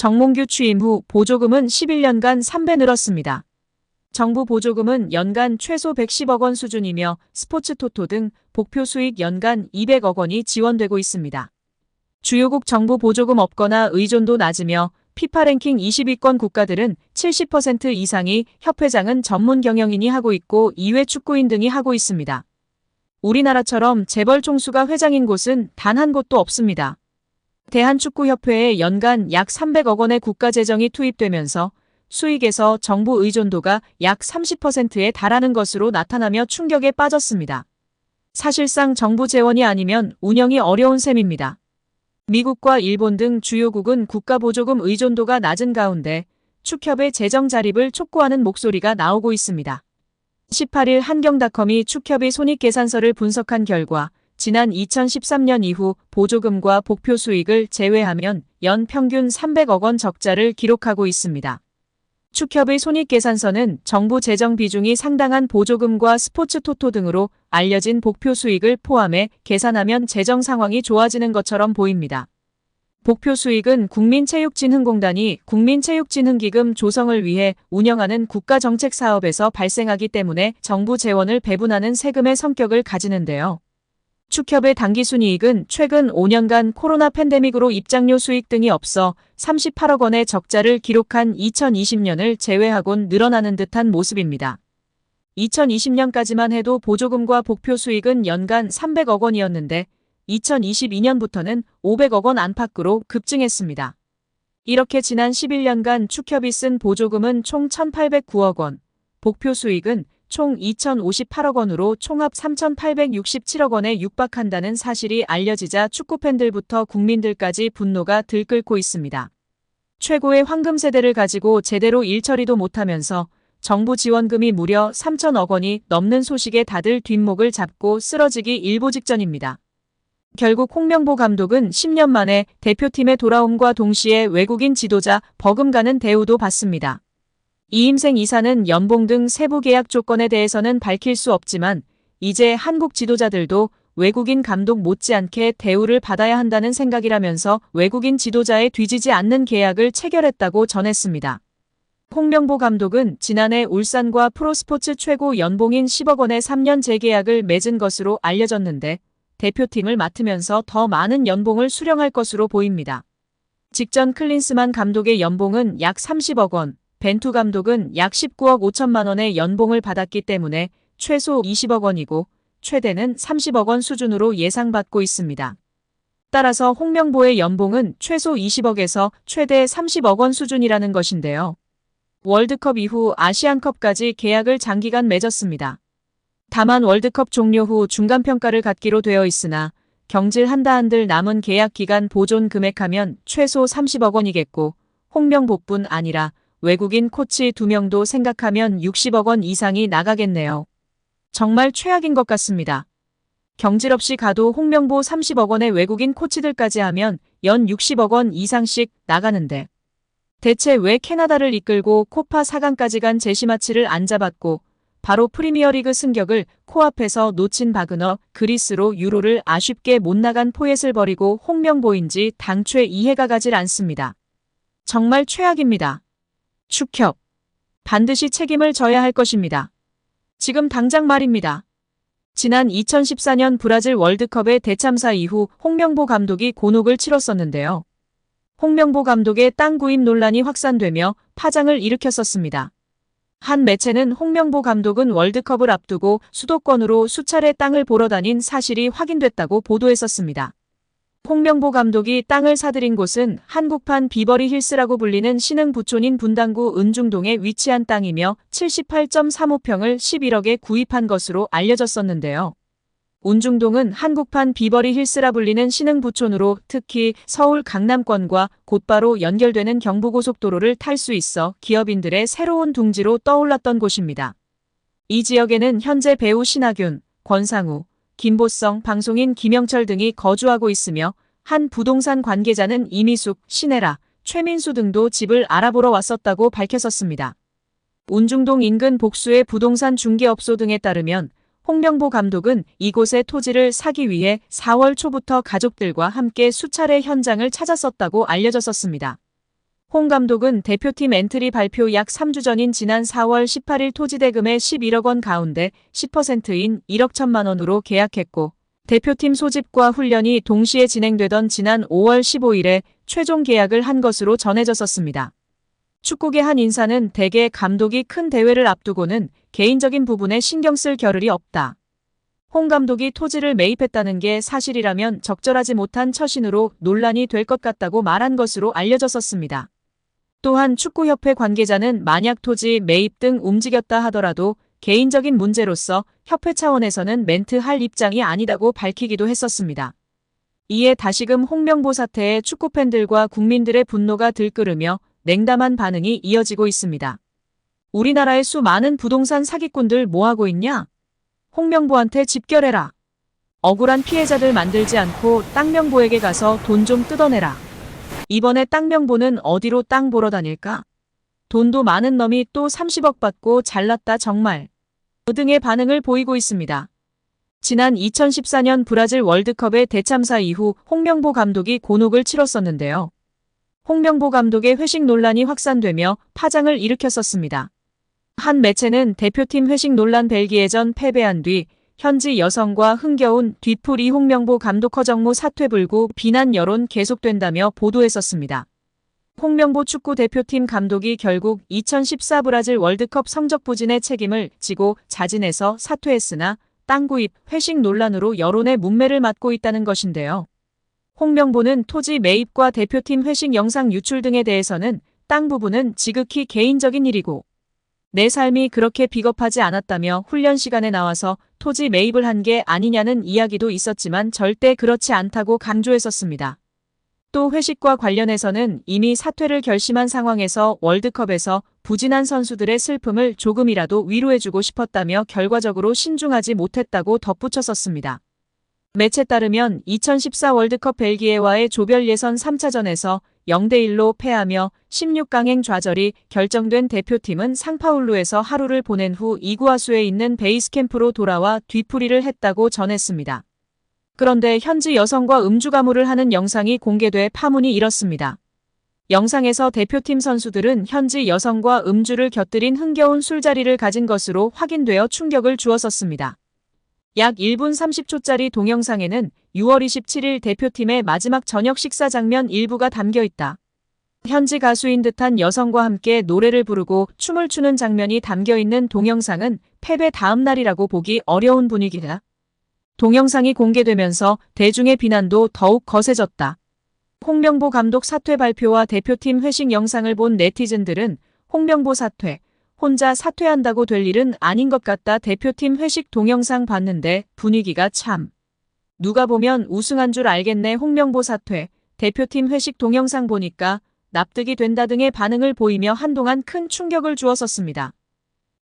정몽규 취임 후 보조금은 11년간 3배 늘었습니다. 정부 보조금은 연간 최소 110억 원 수준이며 스포츠 토토 등 복표 수익 연간 200억 원이 지원되고 있습니다. 주요국 정부 보조금 없거나 의존도 낮으며 피파 랭킹 20위권 국가들은 70% 이상이 협회장은 전문 경영인이 하고 있고 이외 축구인 등이 하고 있습니다. 우리나라처럼 재벌 총수가 회장인 곳은 단 한 곳도 없습니다. 대한축구협회에 연간 약 300억 원의 국가재정이 투입되면서 수익에서 정부 의존도가 약 30%에 달하는 것으로 나타나며 충격에 빠졌습니다. 사실상 정부 재원이 아니면 운영이 어려운 셈입니다. 미국과 일본 등 주요국은 국가보조금 의존도가 낮은 가운데 축협의 재정 자립을 촉구하는 목소리가 나오고 있습니다. 18일 한경닷컴이 축협의 손익계산서를 분석한 결과 지난 2013년 이후 보조금과 복표 수익을 제외하면 연 평균 300억 원 적자를 기록하고 있습니다. 축협의 손익계산서는 정부 재정 비중이 상당한 보조금과 스포츠 토토 등으로 알려진 복표 수익을 포함해 계산하면 재정 상황이 좋아지는 것처럼 보입니다. 복표 수익은 국민체육진흥공단이 국민체육진흥기금 조성을 위해 운영하는 국가정책사업에서 발생하기 때문에 정부 재원을 배분하는 세금의 성격을 가지는데요. 축협의 당기순이익은 최근 5년간 코로나 팬데믹으로 입장료 수익 등이 없어 38억 원의 적자를 기록한 2020년을 제외하곤 늘어나는 듯한 모습입니다. 2020년까지만 해도 보조금과 복표 수익은 연간 300억 원이었는데 2022년부터는 500억 원 안팎으로 급증했습니다. 이렇게 지난 11년간 축협이 쓴 보조금은 총 1,809억 원, 복표 수익은 총 2,058억 원으로 총합 3,867억 원에 육박한다는 사실이 알려지자 축구팬들부터 국민들까지 분노가 들끓고 있습니다. 최고의 황금 세대를 가지고 제대로 일처리도 못하면서 정부 지원금이 무려 3,000억 원이 넘는 소식에 다들 뒷목을 잡고 쓰러지기 일보 직전입니다. 결국 홍명보 감독은 10년 만에 대표팀에 돌아옴과 동시에 외국인 지도자 버금가는 대우도 받습니다. 이임생 이사는 연봉 등 세부 계약 조건에 대해서는 밝힐 수 없지만 이제 한국 지도자들도 외국인 감독 못지않게 대우를 받아야 한다는 생각이라면서 외국인 지도자에 뒤지지 않는 계약을 체결했다고 전했습니다. 홍명보 감독은 지난해 울산과 프로스포츠 최고 연봉인 10억 원의 3년 재계약을 맺은 것으로 알려졌는데 대표팀을 맡으면서 더 많은 연봉을 수령할 것으로 보입니다. 직전 클린스만 감독의 연봉은 약 30억 원, 벤투 감독은 약 19억 5천만 원의 연봉을 받았기 때문에 최소 20억 원이고 최대는 30억 원 수준으로 예상받고 있습니다. 따라서 홍명보의 연봉은 최소 20억에서 최대 30억 원 수준이라는 것인데요. 월드컵 이후 아시안컵까지 계약을 장기간 맺었습니다. 다만 월드컵 종료 후 중간평가를 갖기로 되어 있으나 경질 한들 남은 계약 기간 보존 금액하면 최소 30억 원이겠고 홍명보뿐 아니라 외국인 코치 2명도 생각하면 60억 원 이상이 나가겠네요. 정말 최악인 것 같습니다. 경질 없이 가도 홍명보 30억 원의 외국인 코치들까지 하면 연 60억 원 이상씩 나가는데 대체 왜 캐나다를 이끌고 코파 4강까지 간 제시마치를 안 잡았고 바로 프리미어리그 승격을 코앞에서 놓친 바그너 그리스로 유로를 아쉽게 못 나간 포엣을 버리고 홍명보인지 당최 이해가 가질 않습니다. 정말 최악입니다. 축협. 반드시 책임을 져야 할 것입니다. 지금 당장 말입니다. 지난 2014년 브라질 월드컵의 대참사 이후 홍명보 감독이 곤혹을 치렀었는데요. 홍명보 감독의 땅 구입 논란이 확산되며 파장을 일으켰었습니다. 한 매체는 홍명보 감독은 월드컵을 앞두고 수도권으로 수차례 땅을 보러 다닌 사실이 확인됐다고 보도했었습니다. 홍명보 감독이 땅을 사들인 곳은 한국판 비버리 힐스라고 불리는 신흥 부촌인 분당구 은중동에 위치한 땅이며 78.35평을 11억에 구입한 것으로 알려졌었는데요. 은중동은 한국판 비버리 힐스라 불리는 신흥 부촌으로 특히 서울 강남권과 곧바로 연결되는 경부고속도로를 탈 수 있어 기업인들의 새로운 둥지로 떠올랐던 곳입니다. 이 지역에는 현재 배우 신하균, 권상우, 김보성, 방송인 김영철 등이 거주하고 있으며 한 부동산 관계자는 이미숙, 신혜라, 최민수 등도 집을 알아보러 왔었다고 밝혔었습니다. 운중동 인근 복수의 부동산 중개업소 등에 따르면 홍명보 감독은 이곳의 토지를 사기 위해 4월 초부터 가족들과 함께 수차례 현장을 찾았었다고 알려졌었습니다. 홍 감독은 대표팀 엔트리 발표 약 3주 전인 지난 4월 18일 토지 대금의 11억 원 가운데 10%인 1억 1천만 원으로 계약했고 대표팀 소집과 훈련이 동시에 진행되던 지난 5월 15일에 최종 계약을 한 것으로 전해졌었습니다. 축구계 한 인사는 대개 감독이 큰 대회를 앞두고는 개인적인 부분에 신경 쓸 겨를이 없다. 홍 감독이 토지를 매입했다는 게 사실이라면 적절하지 못한 처신으로 논란이 될 것 같다고 말한 것으로 알려졌었습니다. 또한 축구협회 관계자는 만약 토지 매입 등 움직였다 하더라도 개인적인 문제로서 협회 차원에서는 멘트할 입장이 아니다고 밝히기도 했었습니다. 이에 다시금 홍명보 사태에 축구팬들과 국민들의 분노가 들끓으며 냉담한 반응이 이어지고 있습니다. 우리나라의 수많은 부동산 사기꾼들 뭐하고 있냐? 홍명보한테 집결해라. 억울한 피해자들 만들지 않고 땅명보에게 가서 돈 좀 뜯어내라. 이번에 땅명보는 어디로 땅 보러 다닐까? 돈도 많은 놈이 또 30억 받고 잘났다 정말. 등의 반응을 보이고 있습니다. 지난 2014년 브라질 월드컵의 대참사 이후 홍명보 감독이 곤혹을 치렀었는데요. 홍명보 감독의 회식 논란이 확산되며 파장을 일으켰었습니다. 한 매체는 대표팀 회식 논란 벨기에전 패배한 뒤 현지 여성과 흥겨운 뒤풀이 홍명보 감독 허정무 사퇴 불구 비난 여론 계속된다며 보도했었습니다. 홍명보 축구 대표팀 감독이 결국 2014 브라질 월드컵 성적 부진의 책임을 지고 자진해서 사퇴했으나 땅 구입, 회식 논란으로 여론의 문매를 맞고 있다는 것인데요. 홍명보는 토지 매입과 대표팀 회식 영상 유출 등에 대해서는 땅 부분은 지극히 개인적인 일이고 내 삶이 그렇게 비겁하지 않았다며 훈련 시간에 나와서 토지 매입을 한 게 아니냐는 이야기도 있었지만 절대 그렇지 않다고 강조했었습니다. 또 회식과 관련해서는 이미 사퇴를 결심한 상황에서 월드컵에서 부진한 선수들의 슬픔을 조금이라도 위로해주고 싶었다며 결과적으로 신중하지 못했다고 덧붙였었습니다. 매체 따르면 2014 월드컵 벨기에와의 조별 예선 3차전에서 0대1로 패하며 16강행 좌절이 결정된 대표팀은 상파울루에서 하루를 보낸 후 이구아수에 있는 베이스캠프로 돌아와 뒤풀이를 했다고 전했습니다. 그런데 현지 여성과 음주 가무를 하는 영상이 공개돼 파문이 일었습니다. 영상에서 대표팀 선수들은 현지 여성과 음주를 곁들인 흥겨운 술자리를 가진 것으로 확인되어 충격을 주었었습니다. 약 1분 30초짜리 동영상에는 6월 27일 대표팀의 마지막 저녁 식사 장면 일부가 담겨 있다. 현지 가수인 듯한 여성과 함께 노래를 부르고 춤을 추는 장면이 담겨 있는 동영상은 패배 다음 날이라고 보기 어려운 분위기다. 동영상이 공개되면서 대중의 비난도 더욱 거세졌다. 홍명보 감독 사퇴 발표와 대표팀 회식 영상을 본 네티즌들은 홍명보 사퇴, 혼자 사퇴한다고 될 일은 아닌 것 같다. 대표팀 회식 동영상 봤는데 분위기가 참. 누가 보면 우승한 줄 알겠네. 홍명보 사퇴, 대표팀 회식 동영상 보니까 납득이 된다 등의 반응을 보이며 한동안 큰 충격을 주었었습니다.